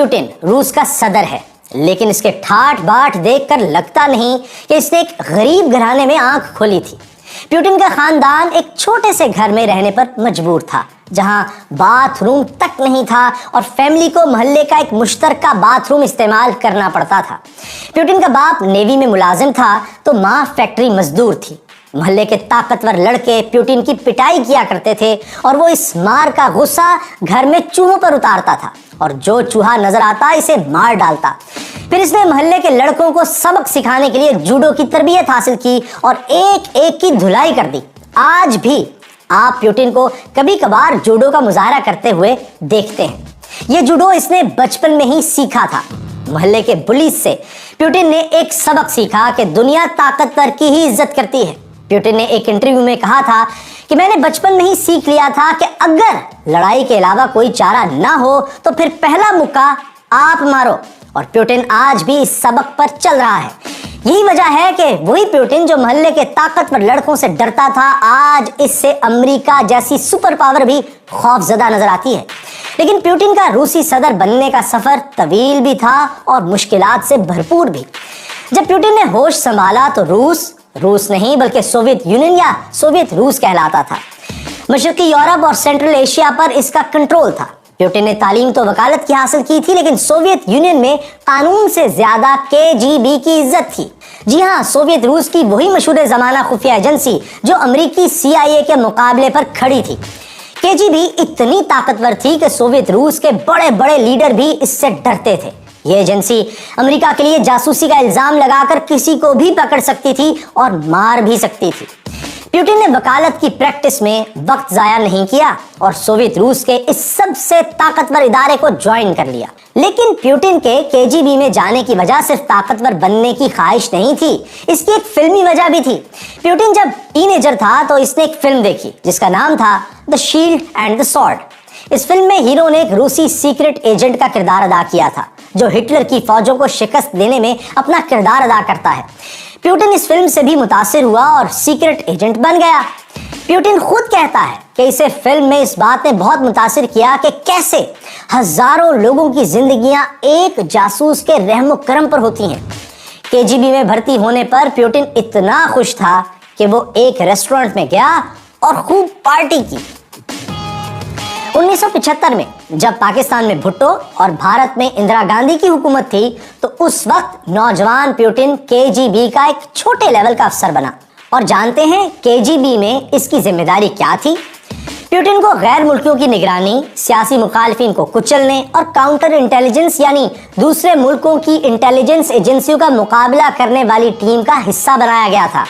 Putin रूस का सदर है, लेकिन इसके ठाठ बाट देखकर लगता नहीं कि इसने एक गरीब घराने में आंख खोली थी। प्यूटिन का खानदान एक छोटे से घर में रहने पर मजबूर था, जहां बाथरूम तक नहीं था और फैमिली को मोहल्ले का एक मुश्तरका बाथरूम इस्तेमाल करना पड़ता था। प्यूटिन का बाप नेवी में मुलाजिम था तो माँ फैक्ट्री मजदूर थी। मोहल्ले के ताकतवर लड़के प्यूटिन की पिटाई किया करते थे और वो इस मार का गुस्सा घर में चूहों पर उतारता था और जो चूहा नजर आता इसे मार डालता। फिर इसने मोहल्ले के लड़कों को सबक सिखाने के लिए जूडो की तरबियत हासिल की और एक एक की धुलाई कर दी। आज भी आप प्यूटिन को कभी कभार जूडो का मुजाहरा करते हुए देखते हैं। ये जूडो इसने बचपन में ही सीखा था। मोहल्ले के बुलीज से प्यूटिन ने एक सबक सीखा कि दुनिया ताकतवर की ही इज्जत करती है। प्यूटिन ने एक इंटरव्यू में कहा था कि मैंने बचपन में ही सीख लिया था कि अगर लड़ाई के अलावा कोई चारा ना हो तो फिर पहला मुक्का आप मारो, और प्यूटिन आज भी इस सबक पर चल रहा है। यही वजह है कि वही प्यूटिन जो मोहल्ले के ताकतवर लड़कों से डरता था, आज इससे अमेरिका जैसी सुपर पावर भी खौफजदा नजर आती है। लेकिन प्यूटिन का रूसी सदर बनने का सफर तवील भी था और मुश्किलात से भरपूर भी। जब प्यूटिन ने होश संभाला तो रूस नहीं बल्कि सोवियत यूनियन या सोवियत रूस कहलाता था। मशरकी यूरोप और सेंट्रल एशिया पर इसका कंट्रोल था। प्यूटिन ने तालीम तो वकालत की हासिल की थी, लेकिन सोवियत यूनियन में कानून से ज्यादा केजीबी की इज्जत थी। जी हाँ, सोवियत रूस की वही मशहूर जमाना खुफिया एजेंसी जो अमेरिकी CIA के मुकाबले पर खड़ी थी। केजीबी इतनी ताकतवर थी कि सोवियत रूस के बड़े बड़े लीडर भी इससे डरते थे। यह एजेंसी अमेरिका के लिए जासूसी का इल्जाम लगाकर किसी को भी पकड़ सकती थी और मार भी सकती थी। प्यूटिन ने वकालत की प्रैक्टिस में वक्त जाया नहीं किया और सोवियत रूस के इस सबसे ताकतवर इदारे को ज्वाइन कर लिया। लेकिन प्यूटिन के केजीबी में जाने की वजह सिर्फ ताकतवर बनने की ख्वाहिश नहीं थी, इसकी एक फिल्मी वजह भी थी। प्यूटिन जब टीनेजर था तो इसने एक फिल्म देखी जिसका नाम था the shield and the sword. इस फिल्म में हीरो ने एक रूसी सीक्रेट एजेंट का किरदार अदा किया था जो हिटलर की फौजों को शिकस्त देने में अपना किरदार अदा करता है। प्यूटिन इस फिल्म से भी मुतासिर हुआ और सीक्रेट एजेंट बन गया। प्यूटिन खुद कहता है कि इसे फिल्म में इस बात ने बहुत मुतासिर किया कि कैसे हजारों लोगों की जिंदगियां एक जासूस के रहमो करम पर होती हैं। केजीबी में भर्ती होने पर प्यूटिन इतना खुश था कि वो एक रेस्टोरेंट में गया और खूब पार्टी की। 1975 में जब पाकिस्तान में भुट्टो और भारत में इंदिरा गांधी की हुकूमत थी तो उस वक्त नौजवान प्यूटिन केजीबी का एक छोटे लेवल का अफसर बना। और जानते हैं केजीबी में इसकी जिम्मेदारी क्या थी? प्यूटिन को गैर मुल्कियों की निगरानी, सियासी मुखालिफिन को कुचलने और काउंटर इंटेलिजेंस यानी दूसरे मुल्कों की इंटेलिजेंस एजेंसियों का मुकाबला करने वाली टीम का हिस्सा बनाया गया था।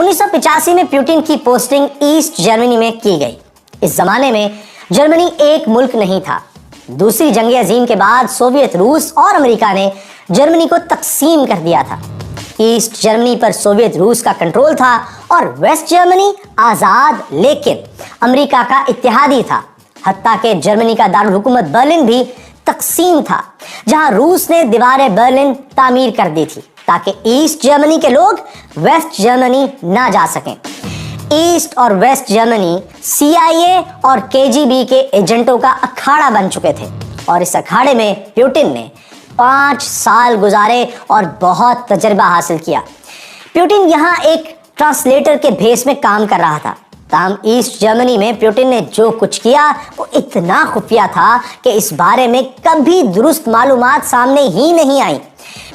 1985 में प्यूटिन की पोस्टिंग ईस्ट जर्मनी में की गई। इस जमाने में जर्मनी एक मुल्क नहीं था। दूसरी जंग अजीम के बाद सोवियत रूस और अमेरिका ने जर्मनी को तकसीम कर दिया था। ईस्ट जर्मनी पर सोवियत रूस का कंट्रोल था और वेस्ट जर्मनी आज़ाद लेकिन अमेरिका का इत्तेहादी था। हत्ता के जर्मनी का दारुल हुकूमत बर्लिन भी तकसीम था, जहां रूस ने दीवारें बर्लिन तामीर कर दी थी ताकि ईस्ट जर्मनी के लोग वेस्ट जर्मनी ना जा सकें। ईस्ट और वेस्ट जर्मनी CIA और KGB के एजेंटों का अखाड़ा बन चुके थे और इस अखाड़े में प्यूटिन ने 5 साल गुजारे और बहुत तजर्बा हासिल किया। प्यूटिन यहाँ एक ट्रांसलेटर के भेस में काम कर रहा था। ताम ईस्ट जर्मनी में प्यूटिन ने जो कुछ किया वो इतना खुफिया था कि इस बारे में कभी दुरुस्त मालूमात सामने ही नहीं आई।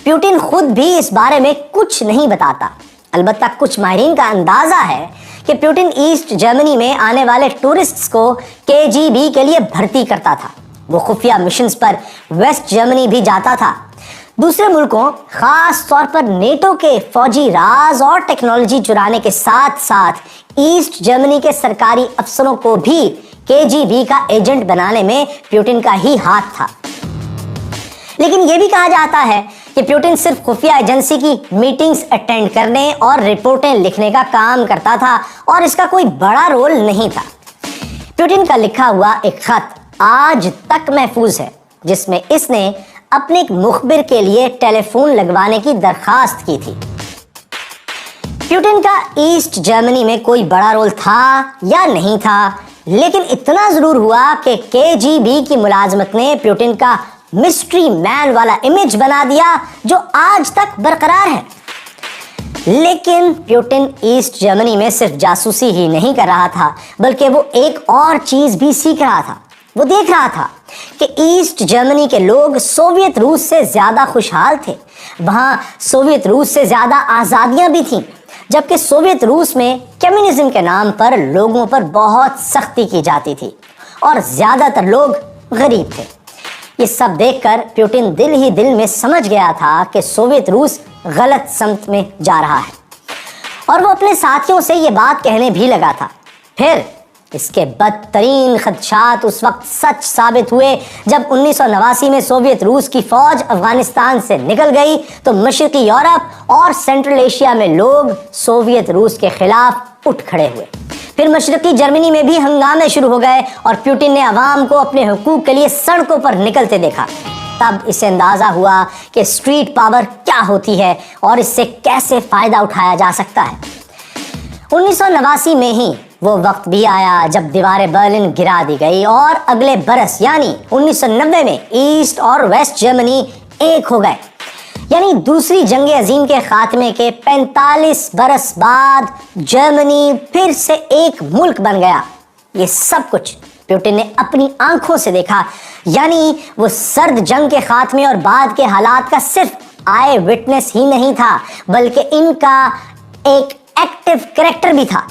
प्यूटिन खुद भी इस बारे में कुछ नहीं बताता। अलबत्ता कुछ माहिरीन का अंदाजा है कि प्यूटिन ईस्ट जर्मनी में आने वाले टूरिस्ट्स को KGB के लिए भर्ती करता था। वो खुफिया मिशंस पर वेस्ट जर्मनी भी जाता था। दूसरे मुल्कों, खास तौर पर नेटो के फौजी राज और टेक्नोलॉजी चुराने के साथ साथ ईस्ट जर्मनी के सरकारी अफसरों को भी KGB का एजेंट बनाने में प्यूटिन का ही हाथ था। लेकिन यह भी कहा जाता है कि प्यूटिन सिर्फ खुफिया एजेंसी की मीटिंग्स अटेंड करने और रिपोर्टें लिखने का काम करता था और इसका कोई बड़ा रोल नहीं था। प्यूटिन का लिखा हुआ एक खत आज तक महफूज है जिसमें इसने अपने एक मुखबिर के लिए टेलीफोन लगवाने की दरखास्त की थी। प्यूटिन का ईस्ट जर्मनी में कोई बड़ा रोल था या नहीं था, लेकिन इतना जरूर हुआ कि KGB की मुलाजमत ने प्यूटिन का मिस्ट्री मैन वाला इमेज बना दिया जो आज तक बरकरार है। लेकिन प्यूटिन ईस्ट जर्मनी में सिर्फ जासूसी ही नहीं कर रहा था, बल्कि वो एक और चीज भी सीख रहा था। वो देख रहा था कि ईस्ट जर्मनी के लोग सोवियत रूस से ज्यादा खुशहाल थे, वहां सोवियत रूस से ज्यादा आजादियां भी थीं, जबकि सोवियत रूस में कम्युनिज्म के नाम पर लोगों पर बहुत सख्ती की जाती थी और ज्यादातर लोग गरीब थे। ये सब देखकर प्यूटिन दिल ही दिल में समझ गया था कि सोवियत रूस गलत समत में जा रहा है और वो अपने साथियों से ये बात कहने भी लगा था। फिर इसके बदतरीन खदशात उस वक्त सच साबित हुए जब 1989 में सोवियत रूस की फौज अफगानिस्तान से निकल गई तो मशरकी यूरोप और सेंट्रल एशिया में लोग सोवियत रूस के खिलाफ उठ खड़े हुए। फिर मशरकी जर्मनी में भी हंगामे शुरू हो गए और प्यूटिन ने अवाम को अपने हुकूक के लिए सड़कों पर निकलते देखा। तब इसे अंदाजा हुआ कि स्ट्रीट पावर क्या होती है और इससे कैसे फायदा उठाया जा सकता है। 1989 में ही वो वक्त भी आया जब दीवारें बर्लिन गिरा दी गई और अगले बरस यानी 1990 में ईस्ट और वेस्ट जर्मनी एक हो गए। यानी दूसरी जंग अजीम के खात्मे के 45 बरस बाद जर्मनी फिर से एक मुल्क बन गया। ये सब कुछ प्यूटिन ने अपनी आंखों से देखा। यानी वो सर्द जंग के खात्मे और बाद के हालात का सिर्फ आई विटनेस ही नहीं था, बल्कि इनका एक एक्टिव कैरेक्टर भी था।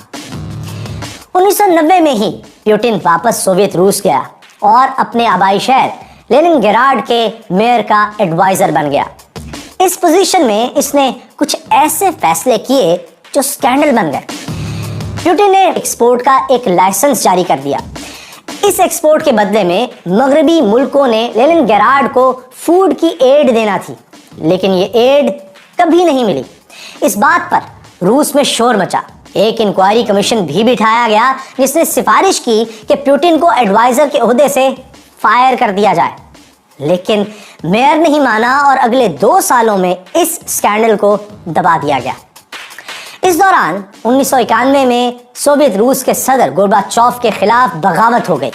1990 में ही प्यूटिन वापस सोवियत रूस गया और अपने आबाई शहर लेनिनग्राड के मेयर का एडवाइजर बन गया। इस पोजीशन में इसने कुछ ऐसे फैसले किए जो स्कैंडल बन गए। प्यूटिन ने एक्सपोर्ट का एक लाइसेंस जारी कर दिया। इस एक्सपोर्ट के बदले में मगरबी मुल्कों ने लेनिनग्राड को फूड की एड देना थी, लेकिन ये एड कभी नहीं मिली। इस बात पर रूस में शोर मचा। एक इंक्वायरी कमीशन भी बिठाया गया जिसने सिफारिश की कि प्यूटिन को एडवाइजर के ओहदे से फायर कर दिया जाए, लेकिन मेयर नहीं माना और अगले 2 सालों में इस स्कैंडल को दबा दिया गया। इस दौरान 1991 में सोवियत रूस के सदर गोर्बाचोव के खिलाफ बगावत हो गई।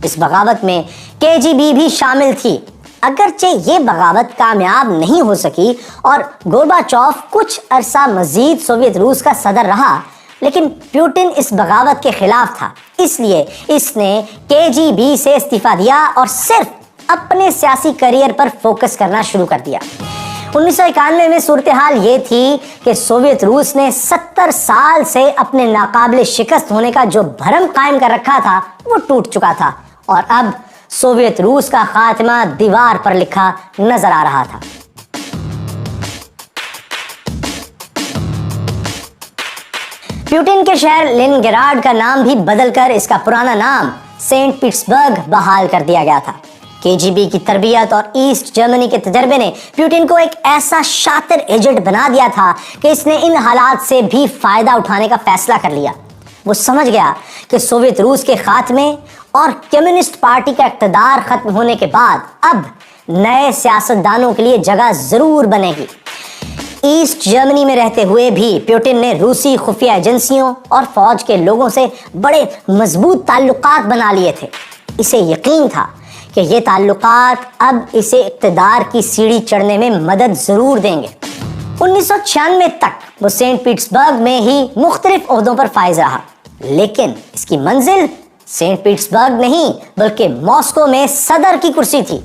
इस बगावत में केजीबी भी शामिल थी। अगरचे ये बगावत कामयाब नहीं हो सकी और गोर्बाचोव कुछ अरसा मजीद सोवियत रूस का सदर रहा, लेकिन प्यूटिन इस बगावत के खिलाफ था, इसलिए इसने केजीबी से इस्तीफा दिया और सिर्फ अपने सियासी करियर पर फोकस करना शुरू कर दिया। 1991 में सूरत हाल ये थी कि सोवियत रूस ने 70 साल से अपने नाकाबिले शिकस्त होने का जो भरम कायम कर रखा था वो टूट चुका था और अब सोवियत रूस का खात्मा दीवार पर लिखा नजर आ रहा था। प्यूटिन के शहर लेनिनग्राड का नाम भी बदलकर इसका पुराना नाम सेंट पीटर्सबर्ग बहाल कर दिया गया था। केजीबी की तरबियत और ईस्ट जर्मनी के तजर्बे ने प्यूटिन को एक ऐसा शातिर एजेंट बना दिया था कि इसने इन हालात से भी फायदा उठाने का फैसला कर लिया। वो समझ गया कि सोवियत रूस के खात्मे और कम्युनिस्ट पार्टी का इक़्तिदार खत्म होने के बाद अब नए सियासतदानों के लिए जगह जरूर बनेगी। ईस्ट जर्मनी में रहते हुए भी प्यूटिन ने रूसी खुफिया एजेंसियों और फौज के लोगों से बड़े मजबूत ताल्लुकात बना लिए थे। इसे यकीन था कि ये ताल्लुकात अब इसे इक़्तिदार की सीढ़ी चढ़ने में मदद जरूर देंगे। 1996 तक वो सेंट पीटर्सबर्ग में ही मुख्तलिफ ओहदों पर फाइज रहा, लेकिन इसकी मंजिल सेंट पीटर्सबर्ग नहीं बल्कि मॉस्को में सदर की कुर्सी थी।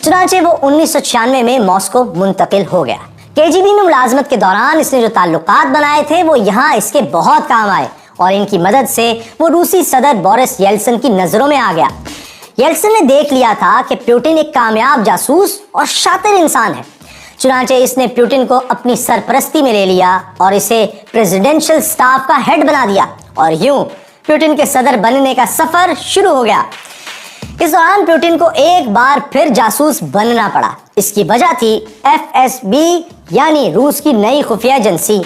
चुनांचे वो 1996 में मॉस्को मुंतकिल हो गया। केजीबी में मुलाजमत के दौरान इसने जो ताल्लुकात बनाए थे वो यहाँ इसके बहुत काम आए और इनकी मदद से वो रूसी सदर बोरिस येल्सिन की नजरों में आ गया। येल्सिन ने देख लिया था कि प्यूटिन एक कामयाब जासूस और शातिर इंसान है। चुनांचे इसने प्यूटिन को अपनी सरपरस्ती में ले लिया और इसे प्रेसिडेंशियल स्टाफ का हेड बना दिया और यूं प्यूटिन के सदर बनने का सफर शुरू हो गया। इस दौरान प्यूटिन को एक बार फिर जासूस बनना पड़ा। इसकी वजह थी एफएसबी यानी रूस की नई खुफिया एजेंसी।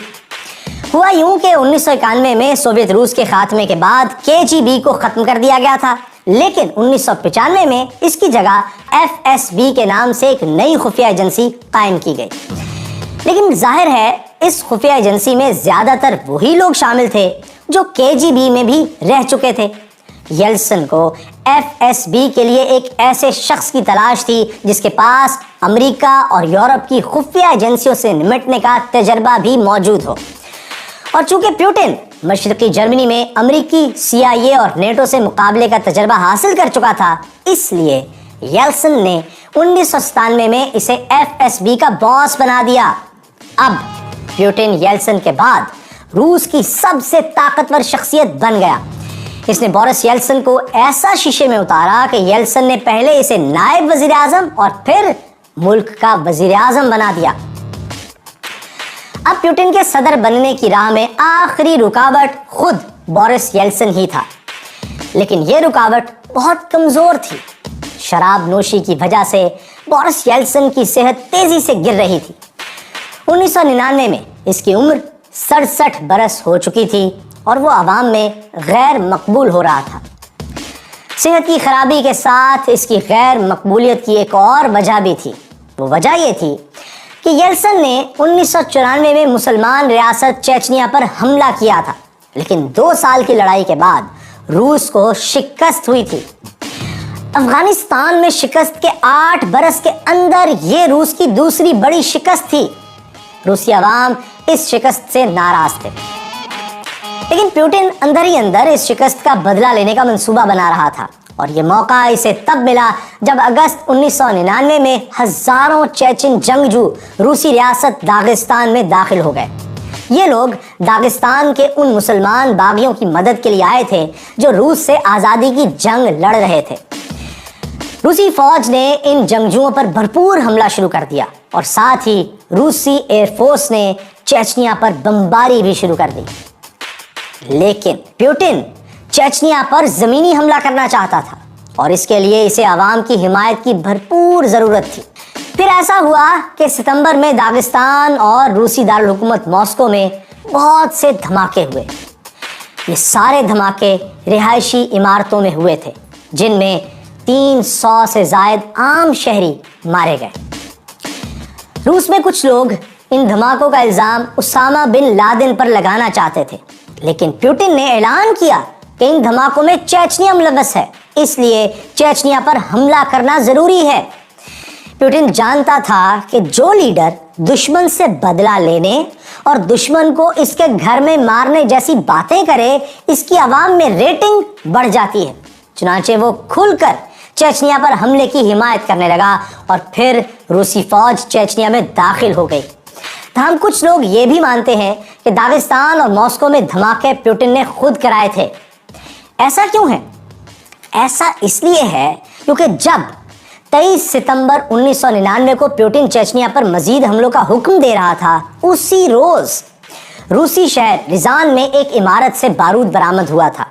हुआ यूं कि 1991 में सोवियत रूस के खात्मे के बाद केजीबी को खत्म कर दिया गया था, लेकिन 1995 में इसकी जगह एफएसबी के नाम से एक नई खुफिया एजेंसी कायम की गई। लेकिन जाहिर है इस खुफिया एजेंसी में ज्यादातर वही लोग शामिल थे जो केजीबी में भी रह चुके थे। یلسن کو FSB کے لیے ایک ایسے شخص کی تلاش تھی جس کے پاس امریکہ اور یورپ کی خفیہ ایجنسیوں سے نمٹنے کا تجربہ بھی موجود ہو، اور چونکہ پیوٹن مشرقی جرمنی میں امریکی CIA اور نیٹو سے مقابلے کا تجربہ حاصل کر چکا تھا، اس لیے یلسن نے 1997 میں اسے FSB کا باس بنا دیا۔ اب پیوٹن یلسن کے بعد روس کی سب سے طاقتور شخصیت بن گیا۔ اس نے بورس یلسن کو ایسا شیشے میں اتارا کہ یلسن نے پہلے اسے نائب وزیر اعظم اور پھر ملک کا وزیر اعظم بنا دیا۔ اب پیوٹن کے صدر بننے کی راہ میں آخری رکاوٹ خود بورس یلسن ہی تھا، لیکن یہ رکاوٹ بہت کمزور تھی۔ شراب نوشی کی وجہ سے بورس یلسن کی صحت تیزی سے گر رہی تھی۔ 1999 میں اس کی عمر 67 برس ہو چکی تھی اور وہ عوام میں غیر مقبول ہو رہا تھا۔ صحت کی خرابی کے ساتھ اس کی غیر مقبولیت کی ایک اور وجہ بھی تھی۔ وہ وجہ یہ تھی کہ یلسن نے 1994 میں مسلمان ریاست چیچنیا پر حملہ کیا تھا، لیکن 2 سال کی لڑائی کے بعد روس کو شکست ہوئی تھی۔ افغانستان میں شکست کے 8 برس کے اندر یہ روس کی دوسری بڑی شکست تھی۔ روسی عوام اس شکست سے ناراض تھے، لیکن پیوٹن اندر ہی اندر اس شکست کا بدلہ لینے کا منصوبہ بنا رہا تھا، اور یہ موقع اسے تب ملا جب اگست 1999 میں ہزاروں چیچن جنگجو روسی ریاست داغستان میں داخل ہو گئے۔ یہ لوگ داغستان کے ان مسلمان باغیوں کی مدد کے لیے آئے تھے جو روس سے آزادی کی جنگ لڑ رہے تھے۔ روسی فوج نے ان جنگجوؤں پر بھرپور حملہ شروع کر دیا، اور ساتھ ہی روسی ایئر فورس نے چیچنیا پر بمباری بھی شروع کر دی۔ لیکن پیوٹن چیچنیا پر زمینی حملہ کرنا چاہتا تھا، اور اس کے لیے اسے عوام کی حمایت کی بھرپور ضرورت تھی۔ پھر ایسا ہوا کہ ستمبر میں داغستان اور روسی دارالحکومت ماسکو میں بہت سے دھماکے ہوئے۔ یہ سارے دھماکے رہائشی عمارتوں میں ہوئے تھے، جن میں 300 سے زائد عام شہری مارے گئے۔ روس میں کچھ لوگ ان دھماکوں کا الزام اسامہ بن لادن پر لگانا چاہتے تھے، لیکن پیوٹن نے اعلان کیا کہ ان دھماکوں میں چیچنیا ملوث ہے، اس لیے چیچنیا پر حملہ کرنا ضروری ہے۔ پیوٹن جانتا تھا کہ جو لیڈر دشمن سے بدلہ لینے اور دشمن کو اس کے گھر میں مارنے جیسی باتیں کرے، اس کی عوام میں ریٹنگ بڑھ جاتی ہے۔ چنانچہ وہ کھل کر چیچنیا پر حملے کی حمایت کرنے لگا، اور پھر روسی فوج چیچنیا میں داخل ہو گئی۔ تاہم کچھ لوگ یہ بھی مانتے ہیں کہ داغستان اور ماسکو میں دھماکے پیوٹن نے خود کرائے تھے۔ ایسا کیوں ہے؟ ایسا اس لیے ہے کیونکہ جب 23 ستمبر 1999 کو پیوٹن چیچنیا پر مزید حملوں کا حکم دے رہا تھا، اسی روز روسی شہر ریزان میں ایک عمارت سے بارود برآمد ہوا تھا۔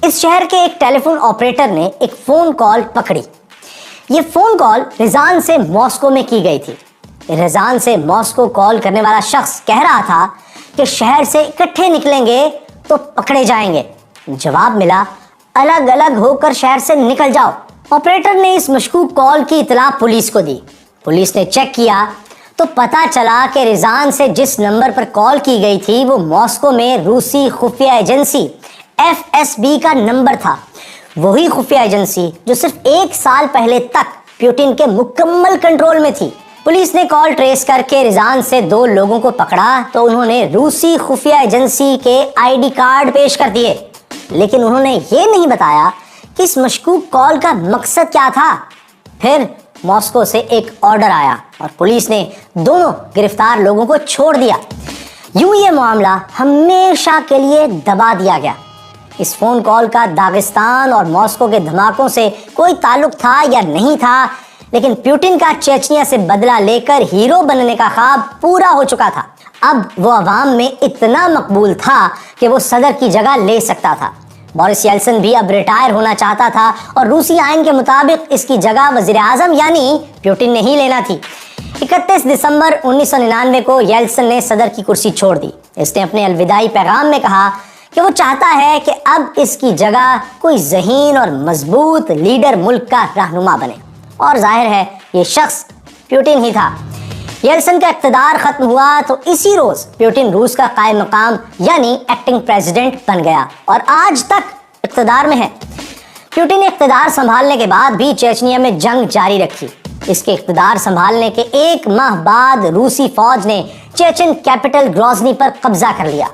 اس شہر کے ایک ٹیلی فون آپریٹر نے ایک فون کال پکڑی۔ یہ فون کال ریزان سے ماسکو میں کی گئی تھی۔ ریزان سے ماسکو کال کرنے والا شخص کہہ رہا تھا کہ شہر سے اکٹھے نکلیں گے تو پکڑے جائیں گے۔ جواب ملا، الگ الگ ہو کر شہر سے نکل جاؤ۔ آپریٹر نے اس مشکوک کال کی اطلاع پولیس کو دی۔ پولیس نے چیک کیا تو پتا چلا کہ ریزان سے جس نمبر پر کال کی گئی تھی وہ ماسکو میں روسی خفیہ ایجنسی FSB کا نمبر تھا، وہی خفیہ ایجنسی جو صرف 1 سال پہلے تک پیوٹن کے مکمل کنٹرول میں تھی۔ پولیس نے کال ٹریس کر کے ریزان سے 2 لوگوں کو پکڑا تو انہوں نے روسی خفیہ ایجنسی کے ID کارڈ پیش کر دیے، لیکن انہوں نے یہ نہیں بتایا کہ اس مشکوک کال کا مقصد کیا تھا۔ پھر ماسکو سے ایک آرڈر آیا اور پولیس نے دونوں گرفتار لوگوں کو چھوڑ دیا۔ یوں یہ معاملہ ہمیشہ کے لیے دبا دیا گیا۔ اس فون کال کا داغستان اور ماسکو کے دھماکوں سے کوئی تعلق تھا یا نہیں تھا، لیکن پیوٹن کا چیچنیا سے بدلہ لے کر ہیرو بننے کا خواب پورا ہو چکا تھا۔ اب وہ عوام میں اتنا مقبول تھا کہ وہ صدر کی جگہ لے سکتا تھا۔ بورس یلسن بھی اب ریٹائر ہونا چاہتا تھا، اور روسی آئین کے مطابق اس کی جگہ وزیر اعظم یعنی پیوٹن نے ہی لینا تھی۔ 31 دسمبر 1999 کو یلسن نے صدر کی کرسی چھوڑ دی۔ اس نے اپنے الوداعی پیغام میں کہا کہ وہ چاہتا ہے کہ اب اس کی جگہ کوئی ذہین اور مضبوط لیڈر ملک کا رہنما بنے، اور ظاہر ہے یہ شخص پیوٹن ہی تھا۔ یلسن کا اقتدار ختم ہوا تو اسی روز پیوٹن روس کا قائم مقام یعنی ایکٹنگ پریزیڈنٹ بن گیا، اور آج تک اقتدار میں ہے۔ प्यूटिन ने इख्तिदार संभालने के बाद भी चेचनिया में जंग जारी रखी। इसके इख्तिदार संभालने के 1 माह बाद रूसी फौज ने चेचन कैपिटल ग्रोजनी पर कब्जा कर लिया।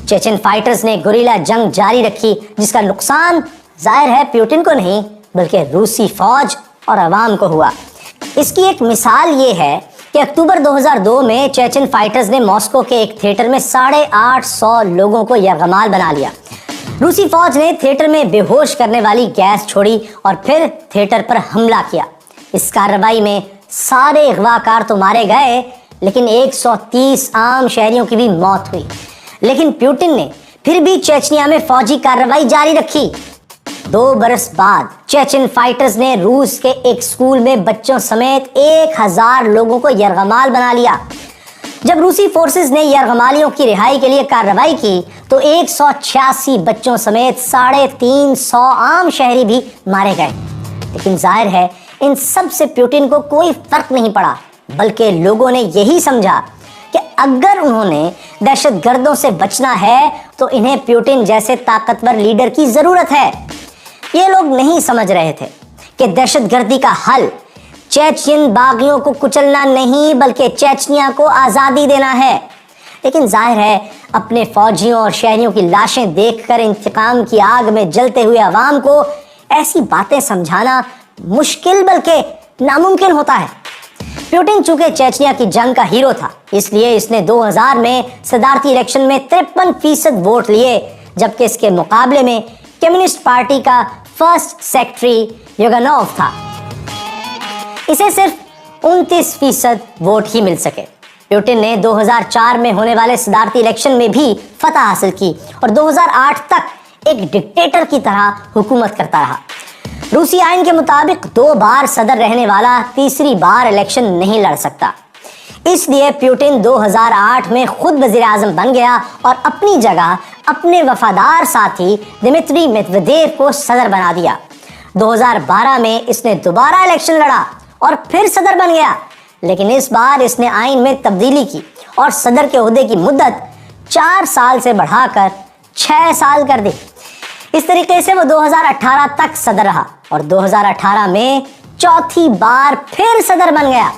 चेचन फाइटर्स ने गुरिल्ला जंग जारी रखी, जिसका नुकसान जाहिर है प्यूटिन को नहीं बल्कि रूसी फौज और अवाम को हुआ। इसकी एक मिसाल ये है कि अक्टूबर 2002 में चेचन फाइटर्स ने मॉस्को के एक थिएटर में 850 लोगों को यरगमाल बना लिया। रूसी फौज ने थिएटर में बेहोश करने वाली गैस छोड़ी और फिर थिएटर पर हमला किया। इस कार्रवाई में सारे अगवाकार तो मारे गए, लेकिन 130 आम शहरियों की भी मौत हुई। लेकिन प्यूटिन ने फिर भी चेचनिया में फौजी कार्रवाई जारी रखी। 2 बरस बाद चेचन फाइटर्स ने रूस के एक स्कूल में बच्चों समेत 1000 लोगों को यरगमाल बना लिया। जब रूसी फोर्सेस ने यरगमालियों की रिहाई के लिए कार्रवाई की तो 186 बच्चों समेत 350 आम शहरी भी मारे गए। लेकिन जाहिर है इन सब से प्यूटिन को कोई फर्क नहीं पड़ा, बल्कि लोगों ने यही समझा कि अगर उन्होंने दहशतगर्दों से बचना है तो इन्हें प्यूटिन जैसे ताकतवर लीडर की जरूरत है। ये लोग नहीं समझ रहे थे कि दहशतगर्दी का हल चेचन बागियों को कुचलना नहीं बल्कि चेचनिया को आज़ादी देना है। लेकिन जाहिर है अपने फौजियों और शहरियों की लाशें देखकर इंतकाम की आग में जलते हुए अवाम को ऐसी बातें समझाना मुश्किल बल्कि नामुमकिन होता है। प्यूटिन चूंकि चेचनिया की जंग का हीरो था, इसलिए इसने 2000 में सदारती इलेक्शन में 53% वोट लिए, जबकि इसके मुकाबले में कम्युनिस्ट पार्टी का फर्स्ट सेक्रेटरी युगानोव था। इसे सिर्फ 29% वोट ही मिल सके। प्यूटिन ने 2004 में होने वाले सदारती इलेक्शन में भी फतह हासिल की और 2008 तक एक डिक्टेटर की तरह हुकूमत करता रहा। रूसी आइन के मुताबिक 2 बार सदर रहने वाला तीसरी बार इलेक्शन नहीं लड़ सकता। इसलिए प्यूटिन 2008 में खुद वजीर आजम बन गया और अपनी जगह अपने वफादार साथी दिमित्री मेदवेदेव को सदर बना दिया। 2012 में इसने दोबारा इलेक्शन लड़ा और फिर सदर बन गया, लेकिन इस बार इसने आइन में तब्दीली की और सदर के ओहदे की मुद्दत 4 साल से बढ़ाकर 6 साल कर दी। इस तरीके से वो 2018 तक सदर रहा और 2018 में चौथी बार फिर सदर बन गया।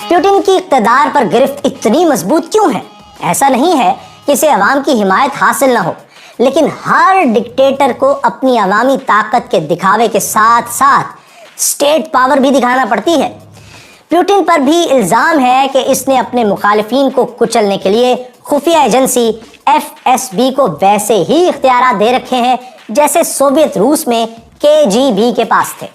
प्यूटिन की इक़्तिदार पर गिरफ्त इतनी मजबूत क्यों है? ऐसा नहीं है कि इसे अवाम की हिमायत हासिल ना हो, लेकिन हर डिक्टेटर को अपनी अवामी ताकत के दिखावे के साथ साथ स्टेट पावर भी दिखाना पड़ती है। प्यूटिन पर भी इल्ज़ाम है कि इसने अपने मुखालिफिन को कुचलने के लिए खुफिया एजेंसी FSB को वैसे ही इख्तियारात दे रखे हैं जैसे सोवियत रूस में KGB के पास थे।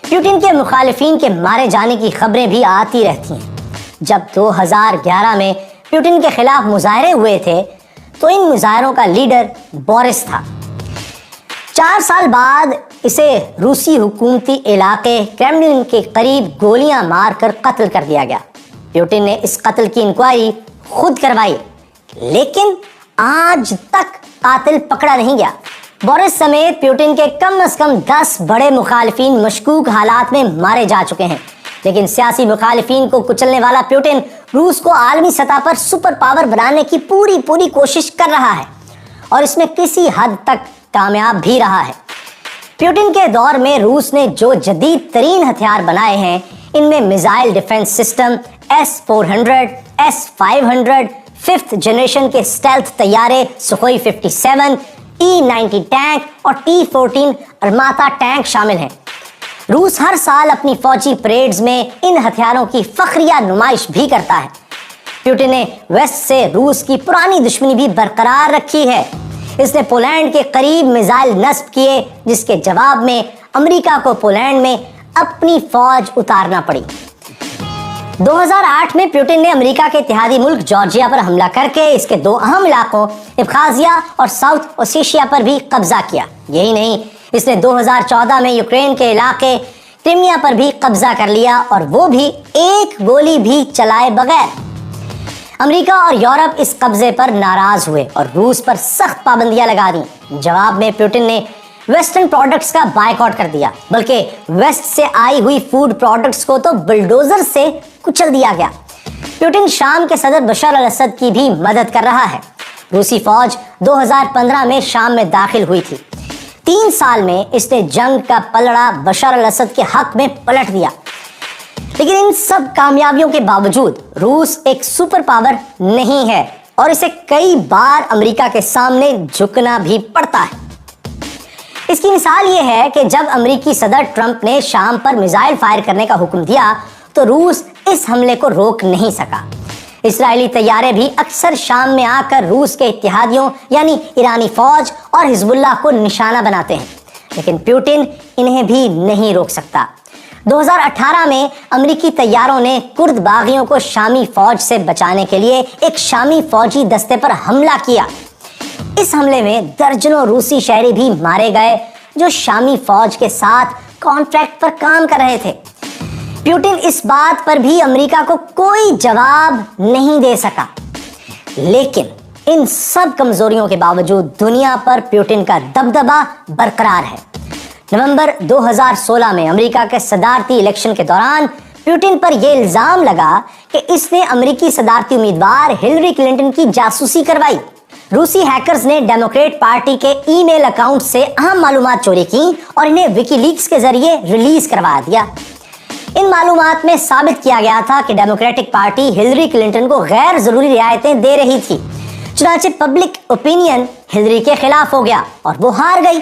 प्यूटिन के मुखालिफिन के मारे जाने की खबरें भी आती रहती हैं। जब 2011 में प्यूटिन के खिलाफ मुजाहरे हुए थे तो इन मुजाहरों का लीडर बोरिस था। 4 साल बाद इसे रूसी हुकूमती इलाके क्रेमलिन के करीब गोलियां मारकर कत्ल कर दिया गया। प्यूटिन ने इस कत्ल की इंक्वायरी खुद करवाई, लेकिन आज तक कातिल पकड़ा नहीं गया। बोरिस समेत प्यूटिन के कम से कम 10 बड़े मुखालिफिन मशकूक हालात में मारे जा चुके हैं, लेकिन सियासी मुखालिफिन को कुचलने वाला प्यूटिन रूस को आलमी सतह पर सुपर पावर बनाने की पूरी कोशिश कर रहा है और इसमें किसी हद तक कामयाब भी रहा है। प्यूटिन के दौर में रूस ने जो जदीद तरीन हथियार बनाए हैं, इनमें missile defence system S-400, S-500, 5th generation के स्टेल्थ तैयारे सुखोई 57, T-90 टैंक और T-14 अरमाता टैंक शामिल हैं। रूस हर साल अपनी फौजी परेड्स में इन हथियारों की फखरिया नुमाइश भी करता है। प्यूटिन ने वेस्ट से रूस की पुरानी दुश्मनी भी बरकरार रखी है। इसने पोलैंड के करीब मिसाइल नस्ब किए, जिसके जवाब में अमेरिका को पोलैंड में अपनी फौज उतारना पड़ी। 2008 में प्यूटिन ने अमेरिका के इत्तेहादी मुल्क जॉर्जिया पर हमला करके इसके 2 अहम इलाकों अब्खाज़िया और साउथ ओसेशिया पर भी कब्जा किया। यही नहीं, इसने 2014 में यूक्रेन के इलाके क्रीमिया पर भी कब्जा कर लिया और वो भी एक गोली भी चलाए बगैर। अमेरिका और यूरोप इस कब्जे पर नाराज हुए और रूस पर सख्त पाबंदियां लगा दी। जवाब में प्यूटिन ने वेस्टर्न प्रोडक्ट्स का बायकॉट कर दिया, बल्कि वेस्ट से आई हुई फूड प्रोडक्ट्स को तो बुलडोजर से कुचल दिया गया। प्यूटिन शाम के सदर बशर अल असद की भी मदद कर रहा है। रूसी फौज 2015 में शाम में दाखिल हुई थी। 3 साल में इसने जंग का पलड़ा बशर अल असद के हक में पलट दिया। लेकिन इन सब कामयाबियों के बावजूद रूस एक सुपर पावर नहीं है और इसे कई बार अमेरिका के सामने झुकना भी पड़ता है। इसकी मिसाल ये है कि जब अमेरिकी सदर ट्रंप ने शाम पर मिसाइल फायर करने का हुक्म दिया तो रूस इस हमले को रोक नहीं सका। इस्राएली तैयारे भी अक्सर शाम में आकर रूस के इत्तेहादियों यानी ईरानी फौज और हिजबुल्लाह को निशाना बनाते हैं, लेकिन पुतिन इन्हें भी नहीं रोक सकता। 2018 में अमेरिकी तैयारों ने कुर्द बागियों को शामी फौज से बचाने के लिए एक शामी फौजी दस्ते पर हमला किया। इस हमले में दर्जनों रूसी शहरी भी मारे गए जो शामी फौज के साथ कॉन्ट्रैक्ट पर काम कर रहे थे। पुतिन इस बात पर भी अमेरिका को कोई जवाब नहीं दे सका। लेकिन इन सब कमजोरियों के बावजूद दुनिया पर पुतिन का दबदबा बरकरार है। नवंबर 2016 में अमेरिका के सदारती इलेक्शन के दौरान पुतिन पर यह इल्जाम लगा कि इसने अमेरिकी सदारती उम्मीदवार हिलरी क्लिंटन की जासूसी करवाई। रूसी हैकर्स ने डेमोक्रेट पार्टी के ईमेल अकाउंट से अहम मालूमात चोरी की और इन्हें विकीलीक्स के जरिए रिलीज करवा दिया। इन मालूमात में साबित किया गया था कि डेमोक्रेटिक पार्टी हिलरी क्लिंटन को गैर जरूरी रियायतें दे रही थी। चुनाचे पब्लिक ओपिनियन हिलरी के खिलाफ हो गया और वो हार गई।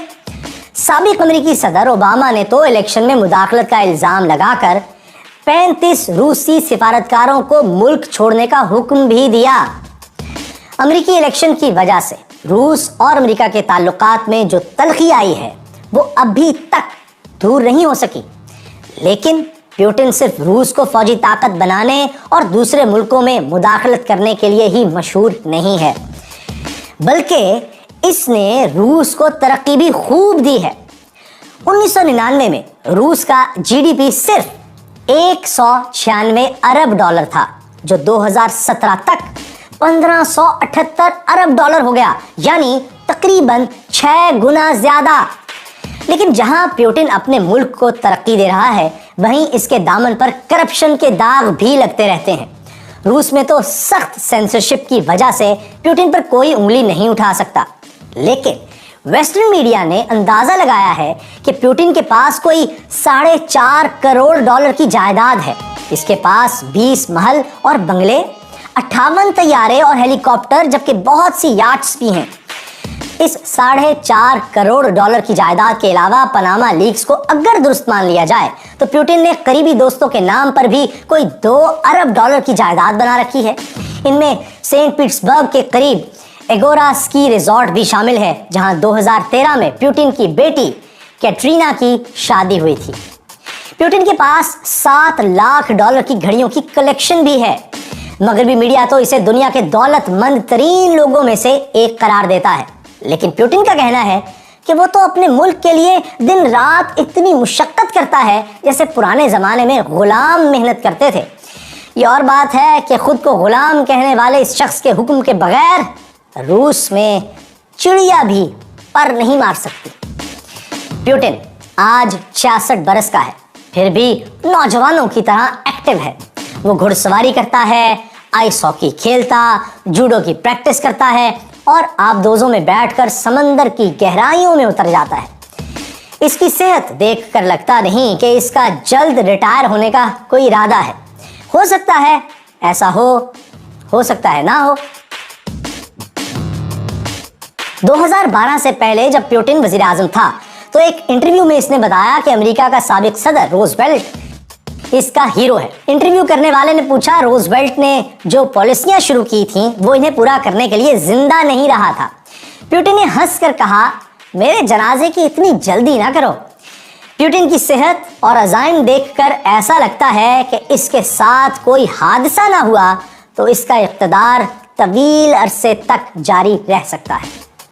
साबिक अमेरिकी सदर ओबामा ने तो इलेक्शन में मुदाखलत का इल्जाम लगाकर 35 रूसी सिफारतकारों को मुल्क छोड़ने का हुक्म भी दिया। अमेरिकी इलेक्शन की वजह से रूस और अमेरिका के ताल्लुकात में जो तलखी आई है वो अभी तक दूर नहीं हो सकी। लेकिन पुतिन सिर्फ रूस को फौजी ताकत बनाने और दूसरे मुल्कों में मुदाखलत करने के लिए ही मशहूर नहीं है, बल्कि इसने रूस को तरक्की भी खूब दी है। 1999 में रूस का जीडीपी सिर्फ 196 अरब डॉलर था, जो 2017 तक 1578 अरब डॉलर हो गया, यानी तकरीबन 6 गुना ज्यादा। लेकिन जहां पुतिन अपने मुल्क को तरक्की दे रहा है, वहीं इसके दामन पर करप्शन के दाग भी लगते रहते हैं। रूस में तो सख्त सेंसरशिप की वजह से पुतिन पर कोई उंगली नहीं उठा सकता। लेकिन वेस्टर्न मीडिया ने अंदाजा लगाया है कि पुतिन के पास कोई 4.5 करोड़ डॉलर की जायदाद है। इसके पास 20 महल और बंगले, 58 तैयारे और हेलीकॉप्टर, जबकि बहुत सी याट्स भी हैं। इस 4.5 करोड़ डॉलर की जायदाद के अलावा पनामा लीक्स को अगर दुरुस्त मान लिया जाए तो पुतिन ने करीबी दोस्तों के नाम पर भी कोई 2 अरब डॉलर की जायदाद बना रखी है। इनमें सेंट पीटर्सबर्ग के करीब एगोरा स्की रिजॉर्ट भी शामिल है, जहां 2013 में पुतिन की बेटी कैटरीना की शादी हुई थी। पुतिन के पास 7 लाख डॉलर की घड़ियों की कलेक्शन भी है। मगरबी मीडिया तो इसे दुनिया के दौलतमंद तरीन लोगों में से एक करार देता है। लेकिन पुतिन का कहना है कि वो तो अपने मुल्क के लिए दिन रात इतनी मुशक्कत करता है जैसे पुराने ज़माने में गुलाम मेहनत करते थे। ये और बात है कि खुद को गुलाम कहने वाले इस शख्स के हुक्म के बगैर रूस में चिड़िया भी पर नहीं मार सकती। पुतिन आज 66 बरस का है, फिर भी नौजवानों की तरह एक्टिव है। वो घुड़सवारी करता है, आइस हॉकी खेलता, जूडो की प्रैक्टिस करता है और आबदोजों में बैठकर समंदर की गहराइयों में उतर जाता है। इसकी सेहत देखकर लगता नहीं कि इसका जल्द रिटायर होने का कोई इरादा है। हो सकता है ऐसा हो सकता है ना हो। 2012 से पहले जब पुतिन वजीर आजम था तो एक इंटरव्यू में इसने बताया कि अमेरिका का साबिक सदर रूजवेल्ट इसका हीरो है। इंटरव्यू करने वाले ने पूछा रूजवेल्ट ने जो पॉलिसियां शुरू की थी वो इन्हें पूरा करने के लिए जिंदा नहीं रहा था। पुतिन ने हंसकर कहा, मेरे जनाजे की इतनी जल्दी ना करो। पुतिन की सेहत और अज़ाइम देखकर ऐसा लगता है कि इसके साथ कोई हादसा ना हुआ तो इसका इक़्तिदार तवील अरसे तक जारी रह सकता है।